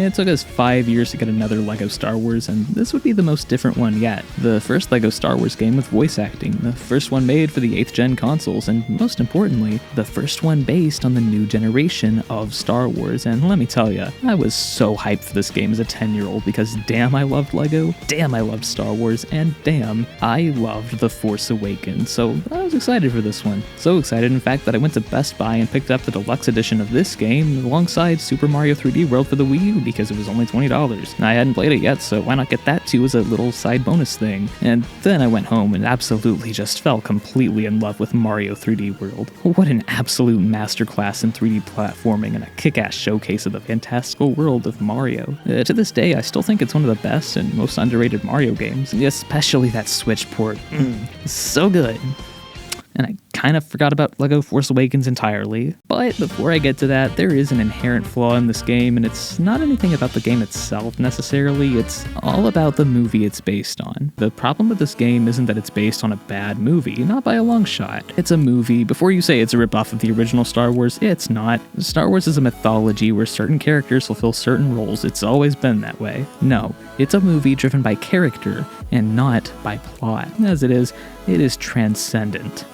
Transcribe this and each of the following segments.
It took us 5 years to get another LEGO Star Wars, and this would be the most different one yet. The first LEGO Star Wars game with voice acting, the first one made for the 8th gen consoles, and most importantly, the first one based on the new generation of Star Wars. And let me tell ya, I was so hyped for this game as a 10-year-old because damn I loved LEGO, damn I loved Star Wars, and damn I loved The Force Awakens. So I was excited for this one. So excited, in fact, that I went to Best Buy and picked up the deluxe edition of this game alongside Super Mario 3D World for the Wii U because it was only $20. I hadn't played it yet, so why not get that too as a little side bonus thing? And then I went home and absolutely just fell completely in love with Mario 3D World. What an absolute masterclass in 3D platforming and a kick-ass showcase of the fantastical world of Mario. To this day, I still think it's one of the best and most underrated Mario games, especially that Switch port. So good. And I kind of forgot about LEGO Force Awakens entirely. But before I get to that, there is an inherent flaw in this game, and it's not anything about the game itself necessarily, it's all about the movie it's based on. The problem with this game isn't that it's based on a bad movie, not by a long shot. It's a movie. Before you say it's a ripoff of the original Star Wars, it's not. Star Wars is a mythology where certain characters fulfill certain roles. It's always been that way. No, it's a movie driven by character and not by plot. As it is transcendent.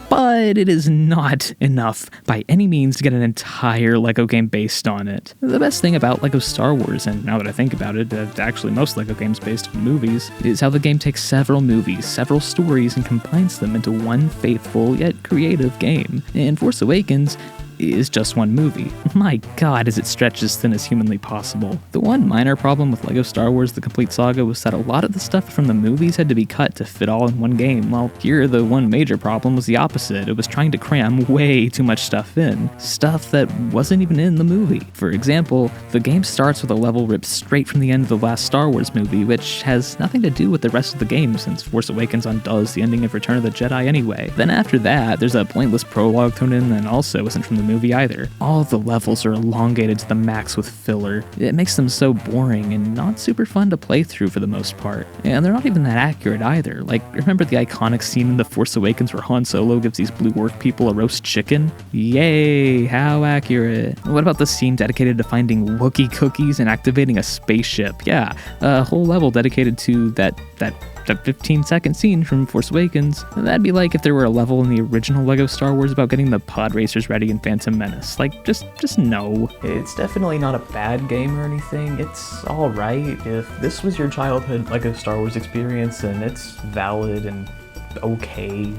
But it is not enough by any means to get an entire LEGO game based on it. The best thing about LEGO Star Wars, and now that I think about it, actually most LEGO games based on movies, is how the game takes several movies, several stories, and combines them into one faithful yet creative game. And Force Awakens is just one movie. My god, is it stretched as thin as humanly possible. The one minor problem with LEGO Star Wars The Complete Saga was that a lot of the stuff from the movies had to be cut to fit all in one game, while here the one major problem was the opposite. It was trying to cram way too much stuff in. Stuff that wasn't even in the movie. For example, the game starts with a level ripped straight from the end of the last Star Wars movie, which has nothing to do with the rest of the game since Force Awakens undoes the ending of Return of the Jedi anyway. Then after that, there's a pointless prologue thrown in that also isn't from the movie either. All of the levels are elongated to the max with filler. It makes them so boring and not super fun to play through for the most part. And they're not even that accurate either. Like, remember the iconic scene in The Force Awakens where Han Solo gives these blue orc people a roast chicken? Yay, how accurate. What about the scene dedicated to finding Wookiee cookies and activating a spaceship? Yeah, a whole level dedicated to that 15-second scene from Force Awakens. That'd be like if there were a level in the original LEGO Star Wars about getting the pod racers ready in Phantom Menace. Like, just no. It's definitely not a bad game or anything. It's alright. If this was your childhood LEGO Star Wars experience, then it's valid and okay.